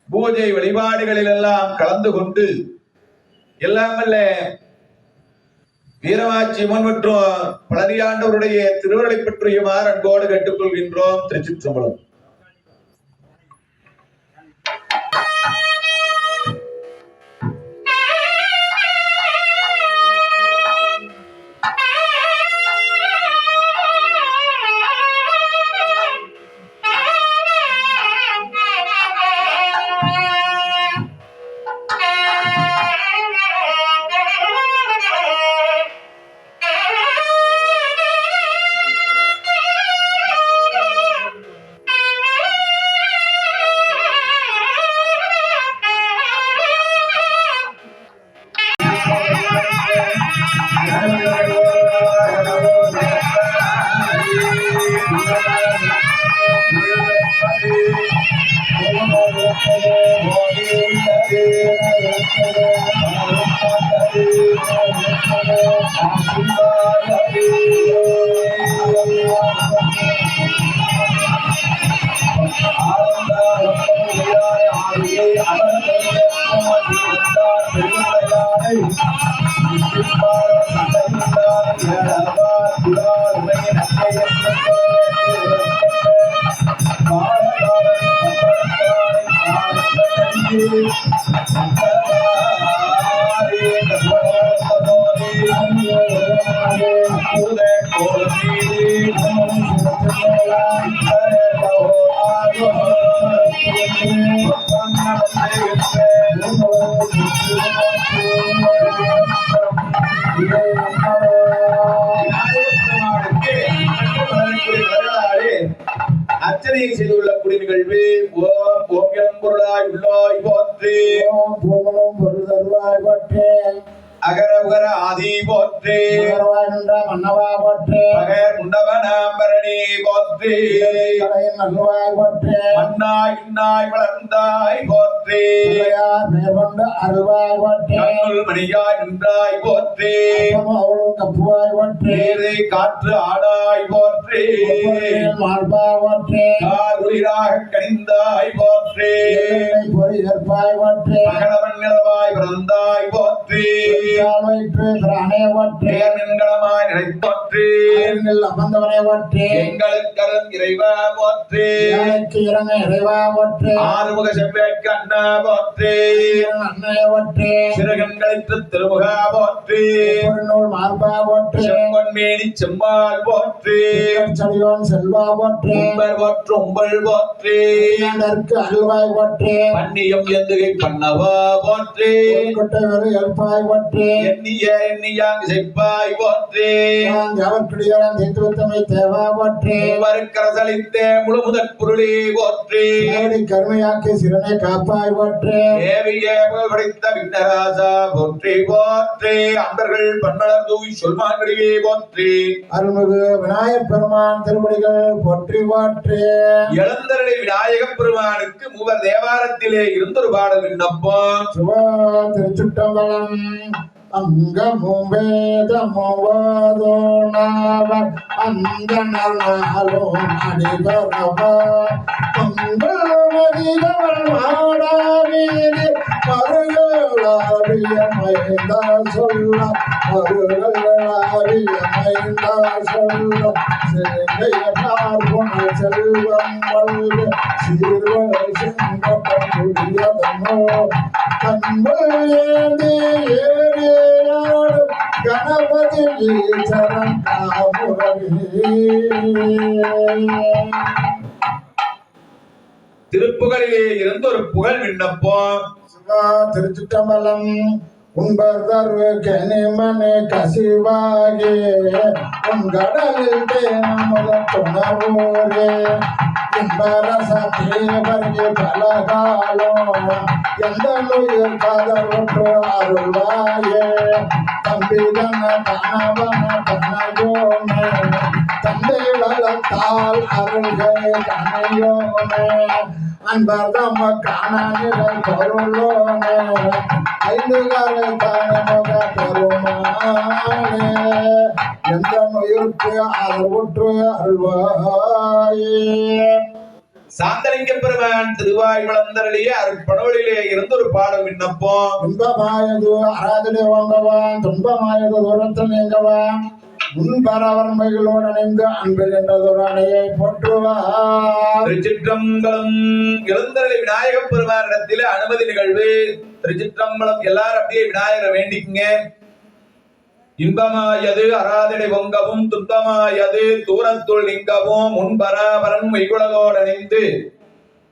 பூஜை வழிபாடுகளில் எல்லாம் கலந்து கொண்டு எல்லாம் வல்ல வீரமாச்சி அம்மன் மற்றும் பழனியாண்டவருடைய திருவருளை பற்றியுமாறு அன்போடு கேட்டுக்கொள்கின்றோம். திருச்சிற்றம்பலம். அர்ச்சனை செய்துள்ள குடி நிகழ்வு ஓம் ஓம் பொருளாய் உள்ளாய் போற்றி, ஓம் பூமனும் பொருள் தருவாய் போற்றி, அகர உகர ஆதி போற்றி, மன்னவா போற்றி, அகர் முண்டவனாம்பரணி போற்றி, நல்லவாய் போற்றி, மன்னாய் இன்னாய் வளர்ந்தாய் போற்றி, மேற்கொண்டு அருள்வாய் போற்றி, மணியாய் நின்றாய் போற்றி, அவளும் கப்புவாய் போற்றி, காற்று ஆடாய் போற்றி, மார்பா போற்றி, கார் கணிந்தாய் போற்றி, பொறியற்பாய் போற்றி, மகளவன் நிலவாய் பிறந்தாய் போற்றி, அமர்ந்தவனை போற்றி, எங்களுக்கு இறைவா போற்றி, இறங்க இறைவா போற்றி, ஆறுமுக செவ்வேட்கு அண்ணா போற்றி, அண்ணைய போற்றி, சிறகங்களுக்கு திருமுகா போற்றி, நூல் மார்பா போற்றி, செம்பொன்மேனி செம்பால் போற்றி, சலியோன் செல்வா போற்றி, போற்று உம்பல் போற்றி, அல்வாய் போற்றி, பன்னியம் எந்துகை பண்ணவா போற்றி, எழுப்பாய் போற்றி, எண்ணிய எண்ணியாங் செப்பாய் போற்றி, அவற்றுடையான் செய்துத்தமை தேவா போற்றி, கரசளித்தே முழு முதற் பொருளே போற்றி, கருமையாக்கி சிறனை காப்பாய் போற்றி, தேவியே புகழ் படைத்த விக்னராசா போற்றி போற்றி, அன்பர்கள் பன்மலர் தூவி சொல்மான்களிலே போற்றி, அருள்மிகு விநாயகப் பெருமான் திருவடிகள் போற்றி போற்றி. இளந்தரடி விநாயகப் பெருமானுக்கு மூவர் தேவாரத்திலே இருந்தொரு பாடல் விண்ணப்பம். சுப திருச்சுட்டம்பலம். அங்கமும் வேதமுவதோணவர் அந்தனாலும் அடிபரவர் பொங்கல்வதிகள் மாடாவீதி மருகளாவிய மைந்த சொல்ல மருகளாவிய மைந்த சொல்ல சிந்தையார் குண செல்வம் வல்கு சீர்வல் செங்கடமுடியதனோ கண்கள் ஏந்தி ஏறியாடு கணபதி சரண் திருப்புகழிலே இருந்து ஒரு புகழ் விண்ணப்பம். திருச்சிற்றம்பலம். உன்பர் தரு கனிமனே கசிவாகே உங்கடலில் தேனமுத துணவோரே இன்பரசத்தேவர்கே பலகாலம் எந்த நோயில் காதல் அருள்வாயே தம்பிதன கணவன கனயோனே தந்தை வளத்தால் அருள்கை கனையோனே அன்பர் தம்ம காணானிலை பொருளோனே ஐந்து காலை தானமுக பெருமானே எந்த நுயிர்க்கு ஆதரவுற்று அருள்வாயே சாந்தலிங்க பெருமான் திருவாய் வளர்ந்தருளிய அருட்பணவழியிலே இருந்து ஒரு பாடல் விண்ணப்பம். இன்பமாயது அராதனை வாங்கவான் துன்பமாயது தூரத்தில் நீங்கவான் முன்பரவன் மைகளோடு அணைந்து அன்பில் என்றதொரு அணையை போற்றுவார். திருச்சிற்றம்பலம். எழுந்தருளி விநாயக பெருமானிடத்தில் அனுமதி நிகழ்வு. திருச்சிற்றம்பலம். எல்லாரும் அப்படியே விநாயகரை வேண்டிக்குங்க. இன்பமாயது அராதனை பொங்கவும் துன்பமாயது தூரத்துள் நீங்கவும் முன்பராபரன் மைகுலகோடு அணைந்து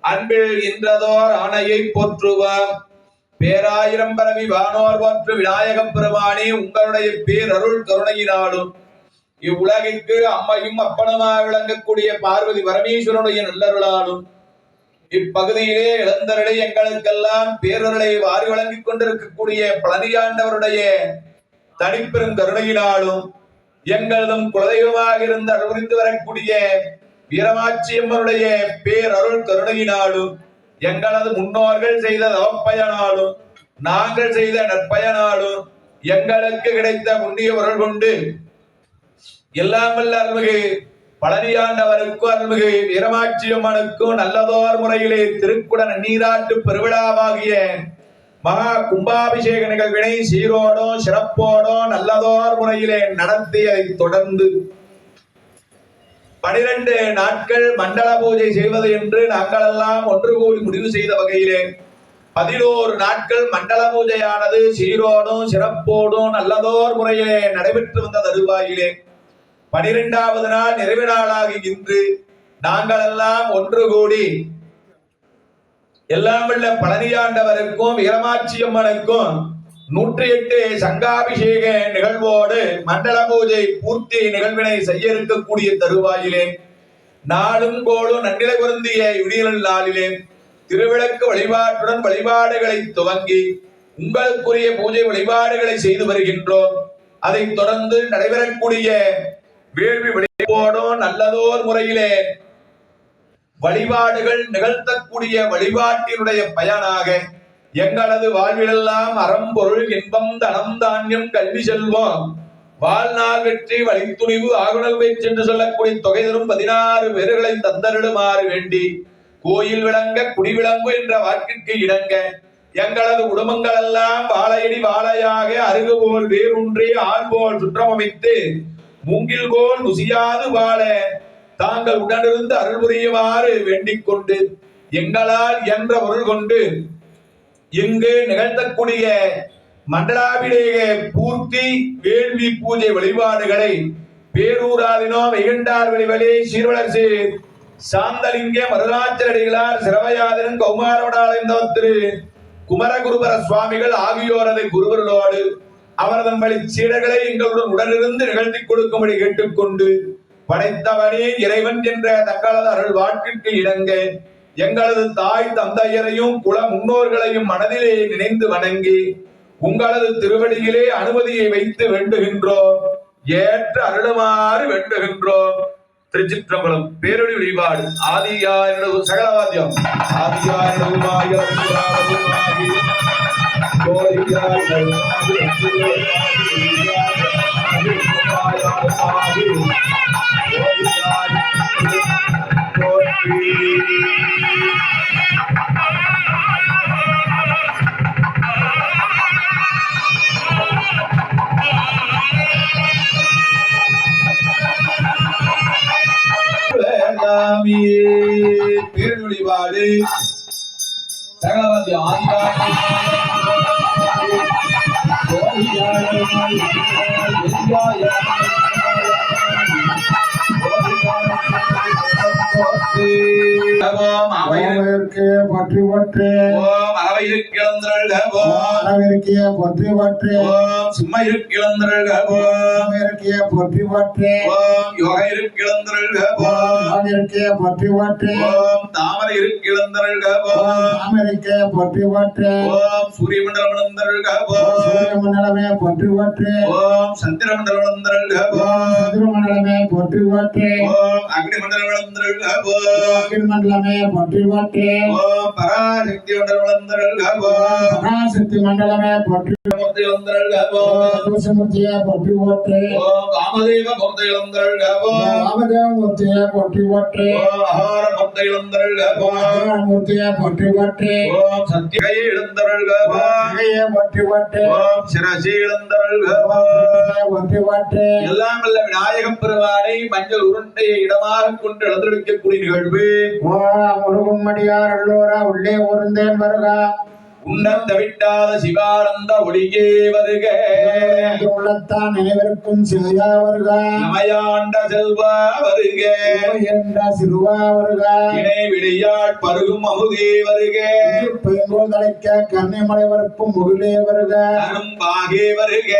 அன்பில் என்றதோர் ஆணையை போற்றுவார். பேராயிரம் பரவி வானோர் போற்று விநாயக பெருமானே, உங்களுடைய பேரருள் கருணையினாலும் இவ்வுலகிற்கு அம்மையும் அப்பனுமாக விளங்கக்கூடிய பார்வதி பரமேஸ்வரனுடைய நல்லருளாலும் இப்பகுதியிலே இளந்தருளை எங்களுக்கெல்லாம் பேரருளை வாரி வழங்கிக் கொண்டிருக்கக்கூடிய பழனியாண்டவருடைய தனிப்பெரும் கருணையினாலும் எங்களதும் குலதெய்வமாக இருந்து அருள்புரிந்து வரக்கூடிய வீரமாச்சியம்மனுடைய பேரருள் கருணையினாலும் எங்களது முன்னோர்கள் செய்த தவப்பயனாலும் நாங்கள் செய்த நற்பயனாலும் எங்களுக்கு கிடைத்த புண்ணிய பொருள் கொண்டு எல்லாம் வல்ல அருள்மிகு பழனியாண்டவருக்கும் அருள்மிகு வீரமாச்சியம்மனுக்கும் நல்லதோர் முறையிலே திருக்குட நீராட்டு பெருவிழாவாகிய மகா கும்பாபிஷேக நிகழ்வினை சீரோடும் சிறப்போடும் நல்லதோர் முறையிலே நடத்தியதை தொடர்ந்து 12 நாட்கள் மண்டல பூஜை செய்வது என்று நாங்கள் எல்லாம் ஒன்று கூடி முடிவு செய்த வகையிலே 11 நாட்கள் மண்டல பூஜையானது சீரோடும் சிறப்போடும் நல்லதோர் முறையிலே நடைபெற்று வந்த தருவாயிலே 12வது நாள் நிறைவு நாளாகி இன்று நாங்கள் எல்லாம் ஒன்று கூடி எல்லாம் உள்ள பழனியாண்டவருக்கும் வீரமாச்சியம்மனுக்கும் 108 சங்காபிஷேக நிகழ்வோடு மண்டல பூஜை பூர்த்தி நிகழ்வினை செய்ய இருக்கக்கூடிய தருவாயிலே நாளும் கோளும் நன்னிலை பொருந்திய விடியல் நாளிலே திருவிளக்கு வழிபாட்டுடன் வழிபாடுகளை துவங்கி உங்களுக்குரிய பூஜை வழிபாடுகளை செய்து வருகின்றோம். அதை தொடர்ந்து நடைபெறக்கூடிய வேள்வி வழிபாடும் நல்லதோர் முறையிலே வழிபாடுகள் நிகழ்த்தக்கூடிய வழிபாட்டினுடைய பயனாக எங்களது வாழ்விலெல்லாம் அறம்பொருள் இன்பம் தனம் தானியம் கல்வி செல்வம் வாழ்நாள் வெற்றி வழித்துணிவு ஆகுணல் வைச்சு என்று சொல்லக்கூடிய தொகை தரும் 16 பேர்களை தந்தரிடுமாறு வேண்டி கோயில் விளங்க குடி விளங்கு என்ற வாக்கிற்கு இணங்க எங்களது குடும்பங்கள் எல்லாம் வாழையடி வாழையாக அருகு போல் வேரூன்றி ஆள் போல் சுற்றமமைத்து மூங்கில் போல் முசியாது வாழ தாங்கள் உடனிருந்து அருள் புரியுமாறு வேண்டிக் கொண்டு எங்களால் என்ற பொருள் கொண்டு இங்கு நிகழ்த்தக்கூடிய மண்டலாபிஷேக பூர்த்தி வேள்வி பூஜை வழிபாடுகளை பேரூராதினோ வெகுண்டார் வெளிவழி சீர்வளர்ச்சி சாந்தலிங்க மருதாச்சலடிகளார் சிரவயாதன் கௌமாரோடாலயந்தவர் திரு குமரகுருபர சுவாமிகள் ஆகியோரது குருவர்களோடு அவரது வழி சீடர்களை எங்களுடன் உடனிருந்து நிகழ்த்தி கொடுக்கும்படி கேட்டுக்கொண்டு படைத்தவனே இறைவன் என்ற தங்களது அருள் வாக்கிற்கு இணங்க எங்களது தாய் தந்தையரையும் குல முன்னோர்களையும் மனதிலே நினைந்து வணங்கி உங்களது திருவடியிலே அனுமதியை வைத்து வேண்டுகின்றோம். ஏற்று அருளுமாறு வேண்டுகின்றோம். திருச்சிற்றம்பலம். பேரொழி வழிபாடு. ஆதியாயிரவு சகலவாத்தியம் ஆதியாயிரவுமாகி பேரொழிபாடு சகலவாதி பற்றி பற்றி அளவிற்கிய பொற்றி பற்றி சும்மா இருக்கிழந்தருள்க அளவிற்கிய பொற்றி பற்றி யோக இருக்கிழந்தருள்க அளவிற்கிய பொற்றி பற்றி தாமரை இருக்கிழந்தருள்க தாமரைக்கிய பொற்றி பற்றி சூரிய மண்டலம் வளர்ந்தருள்க சூரிய மண்டலமே பொற்றி பற்றி சந்திர மண்டலம் வளர்ந்தருள்க சந்திர மண்டலமே பொற்றி பற்றி அக்னி மண்டலம் வளர்ந்தருள்க அகில் மண்டலமே போற்றி போற்றி ஓம் பராசக்தி மண்டலம் பராசக்தி மண்டலமே போற்றி தூசமூர்த்தியே போற்றி போற்றி ஓம் காமதேவ மூர்த்தியிழந்தருள் ராமதேவமூர்த்தியே போற்றி போற்றி ஓம் அகார மூர்த்தியிழந்தருள் மூர்த்தியே போற்றி போற்றி ஓம் சத்தியை இழந்தருள் அகையே போற்றி போற்றி ஓம் சிரசி இழந்தருள் போற்றி போற்றி எல்லாம் வல்ல விநாயகப் பெருமானை மஞ்சள் உருண்டையை இடமாக கொண்டு எழுந்திருக்கக்கூடிய நிகழ்வு முருகம்மடியார் உள்ளோரா உள்ளே ஊர்ந்தேன் வருக உன்னம் தவிட்டாத சிவானந்த ஒளியே வருக உள்ளத்தான் நினைவிருக்கும் சிலையா வருக நமையாண்ட செல்வா வருக என்ற சிறுவா வருக இணை விளையாட் பருகும் அமுதே வருக பெருங்கோல் தலைக்க கன்னிமலை வரப்பும் முகிலே வருக அரும்பாகே வருக